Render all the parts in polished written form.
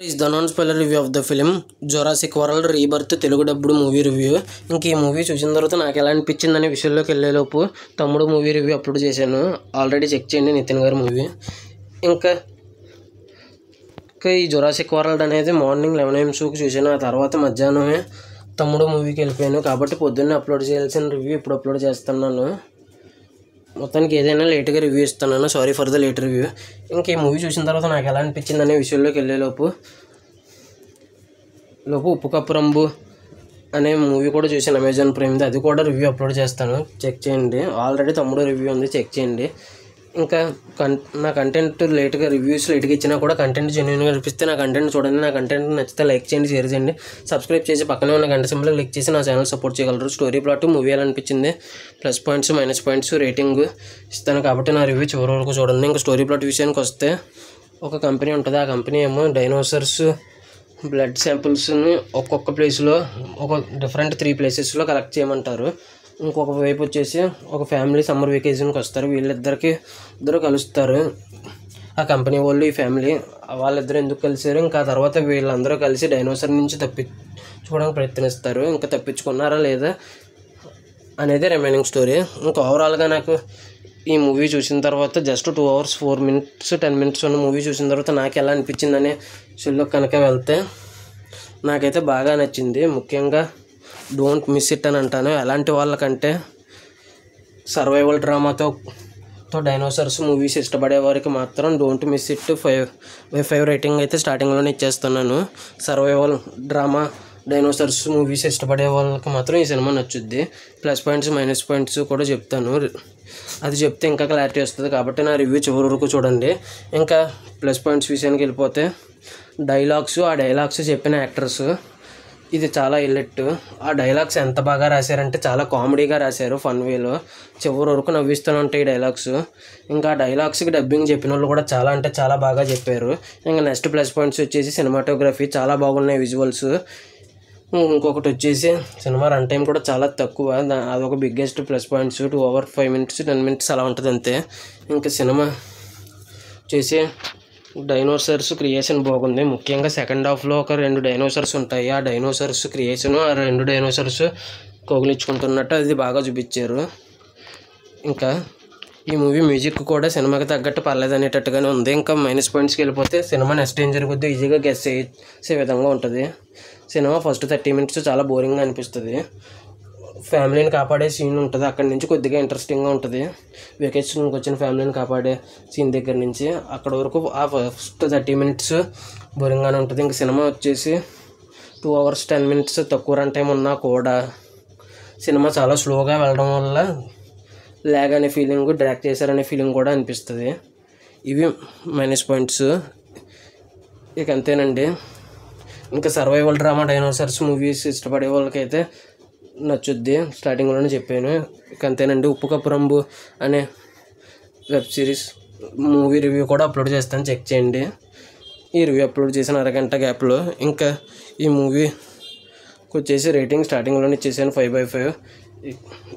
Is the non-spoiler review of the film Jurassic world rebirth Telugu డబ్బుడు movie review. ఇంక ఈ movie చూసిన తర్వాత నాకు ఎలా అనిపించిందనే విషయంలోకి వెళ్ళేలోపు తమ్ముడు మూవీ రివ్యూ అప్లోడ్ చేశాను. ఆల్రెడీ చెక్ చేయండి, నితిన్ గారి మూవీ. ఇంకా ఈ జొరాసిక్ వరల్డ్ అనేది మార్నింగ్ 11 AM షోకి చూశాను. ఆ తర్వాత మధ్యాహ్నమే తమ్ముడు మూవీకి వెళ్ళిపోయాను. కాబట్టి పొద్దున్నే అప్లోడ్ చేయాల్సిన రివ్యూ ఇప్పుడు అప్లోడ్ చేస్తున్నాను. మొత్తానికి ఏదైనా లేట్గా రివ్యూ ఇస్తున్నాను, sorry for the late review. ఇంక ఈ మూవీ చూసిన తర్వాత నాకు ఎలా అనిపించింది అనే విషయంలోకి వెళ్ళేలోపు ఉప్పు కప్పు రంబు అనే మూవీ కూడా చూసాను అమెజాన్ ప్రైమ్ది. అది కూడా రివ్యూ అప్లోడ్ చేస్తాను, చెక్ చేయండి. ఆల్రెడీ తమ్ముడు రివ్యూ ఉంది, చెక్ చేయండి. ఇంకా నా కంటెంట్ లేట్గా రివ్యూస్ లేట్గా ఇచ్చినా కూడా కంటెంట్ జెన్యూన్గా అనిపిస్తే నా కంటెంట్ చూడండి. నా కంటెంట్ నచ్చితే లైక్ చేయండి, షేర్ చేయండి, సబ్స్క్రైబ్ చేసి పక్కనే ఉన్న గంట సింబల్ క్లిక్ చేసి నా ఛానల్ సపోర్ట్ చేయగలరు. స్టోరీ ప్లాట్ మూవీ ఎలా అనిపించింది, plus points minus points rating ఇస్తాను. కాబట్టి నా రివ్యూ చివరి వరకు చూడండి. ఇంకా స్టోరీ ప్లాట్ విషయానికి వస్తే ఒక కంపెనీ ఉంటుంది. ఆ కంపెనీ ఏమో డైనోసార్స్ బ్లడ్ శాంపుల్స్ని ఒక్కొక్క ప్లేస్లో ఒక డిఫరెంట్ 3 ప్లేసెస్లో కలెక్ట్ చేయమంటారు. ఇంకొక వైపు వచ్చేసి ఒక ఫ్యామిలీ సమ్మర్ వెకేషన్కి వస్తారు. వీళ్ళిద్దరు కలుస్తారు. ఆ కంపెనీ వాళ్ళు ఈ ఫ్యామిలీ వాళ్ళిద్దరు ఎందుకు కలిసారు, ఇంకా తర్వాత వీళ్ళందరూ కలిసి డైనోసార్ నుంచి తప్పించుకోవడానికి ప్రయత్నిస్తారు. ఇంకా తప్పించుకున్నారా లేదా అనేది రిమైనింగ్ స్టోరీ. ఇంకా ఓవరాల్గా నాకు ఈ మూవీ చూసిన తర్వాత జస్ట్ 2 hours 4 minutes 10 minutes ఉన్న మూవీ చూసిన తర్వాత నాకు ఎలా అనిపించిందనే షోలో కనుక వెళ్తే నాకైతే బాగా నచ్చింది. ముఖ్యంగా డోంట్ మిస్ ఇట్ అని అంటాను. ఎలాంటి వాళ్ళకంటే సర్వైవల్ డ్రామాతో డైనోసార్స్ మూవీస్ ఇష్టపడే వారికి మాత్రం డోంట్ మిస్ ఇట్ 5/5 రేటింగ్ అయితే స్టార్టింగ్లోనే ఇచ్చేస్తున్నాను. సర్వైవల్ డ్రామా డైనోసార్స్ మూవీస్ ఇష్టపడే వాళ్ళకి మాత్రం ఈ సినిమా నచ్చుద్ది. ప్లస్ పాయింట్స్ మైనస్ పాయింట్స్ కూడా చెప్తాను, అది చెప్తే ఇంకా క్లారిటీ వస్తుంది. కాబట్టి నా రివ్యూ చివరి వరకు చూడండి. ఇంకా ప్లస్ పాయింట్స్ విషయానికి వెళ్ళిపోతే ఆ డైలాగ్స్ చెప్పిన యాక్టర్స్ ఇది చాలా హైలైట్. ఆ డైలాగ్స్ ఎంత బాగా రాశారంటే చాలా కామెడీగా రాశారు, ఫన్ వేలో. చివరి వరకు నవ్విస్తూనే ఉంటాయి ఈ డైలాగ్స్. ఇంకా ఆ డైలాగ్స్కి డబ్బింగ్ చెప్పిన వాళ్ళు కూడా చాలా అంటే చాలా బాగా చెప్పారు. ఇంకా నెక్స్ట్ ప్లస్ పాయింట్స్ వచ్చేసి సినిమాటోగ్రఫీ చాలా బాగున్నాయి, విజువల్స్. ఇంకొకటి వచ్చేసి సినిమా రన్ టైం కూడా చాలా తక్కువ, అదొక biggest plus points. 2 hours 5 minutes 10 minutes అలా ఉంటుంది అంతే. ఇంకా సినిమా వచ్చేసి డైనోసార్స్ క్రియేషన్ బాగుంది. ముఖ్యంగా సెకండ్ హాఫ్లో ఒక 2 డైనోసార్స్ ఉంటాయి. ఆ డైనోసార్స్ క్రియేషను, ఆ 2 డైనోసార్స్ కోగిలించుకుంటున్నట్టు అది బాగా చూపించారు. ఇంకా ఈ మూవీ మ్యూజిక్ కూడా సినిమాకి తగ్గట్టు పర్లేదు అనేటట్టుగానే ఉంది. ఇంకా మైనస్ పాయింట్స్కి వెళ్ళిపోతే సినిమా నెక్స్ట్ ఏం జరుగుద్దో ఈజీగా గెస్ చేసే విధంగా ఉంటుంది. సినిమా ఫస్ట్ 30 minutes చాలా బోరింగ్గా అనిపిస్తుంది. ఫ్యామిలీని కాపాడే సీన్ ఉంటుంది, అక్కడి నుంచి కొద్దిగా ఇంట్రెస్టింగ్గా ఉంటుంది. వెకేషన్కి వచ్చిన ఫ్యామిలీని కాపాడే సీన్ దగ్గర నుంచి అక్కడ వరకు ఆ ఫస్ట్ 30 minutes బోరింగ్గానే ఉంటుంది. ఇంక సినిమా వచ్చేసి 2 hours 10 minutes తక్కువ రన్ టైం ఉన్నా కూడా సినిమా చాలా స్లోగా వెళ్ళడం వల్ల ల్యాగ్ అనే ఫీలింగ్, డ్రాక్ చేశారనే ఫీలింగ్ కూడా అనిపిస్తుంది. ఇవి మైనస్ పాయింట్స్. ఇక అంతేనండి. ఇంకా సర్వైవల్ డ్రామా డైనోసార్స్ మూవీస్ ఇష్టపడే వాళ్ళకైతే నచ్చుద్ది, స్టార్టింగ్లోనే చెప్పాను. ఇక అంతేనండి. ఉప్పు కప్పు రంబు అనే వెబ్ సిరీస్ మూవీ రివ్యూ కూడా అప్లోడ్ చేస్తాను, చెక్ చేయండి. ఈ రివ్యూ అప్లోడ్ చేసిన అరగంట గ్యాప్లో ఇంకా ఈ మూవీకి వచ్చేసి రేటింగ్ స్టార్టింగ్లోనే ఇచ్చేసాను 5/5.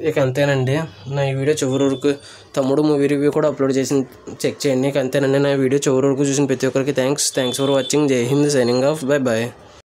ఇక అంతేనండి. నా ఈ వీడియో చివరి వరకు తమ్ముడు మూవీ రివ్యూ కూడా అప్లోడ్ చేసి చెక్ చేయండి. ఇక అంతేనండి. నా వీడియో చివరి వరకు చూసిన ప్రతి ఒక్కరికి thanks for watching. Jai Hind, signing off, bye bye.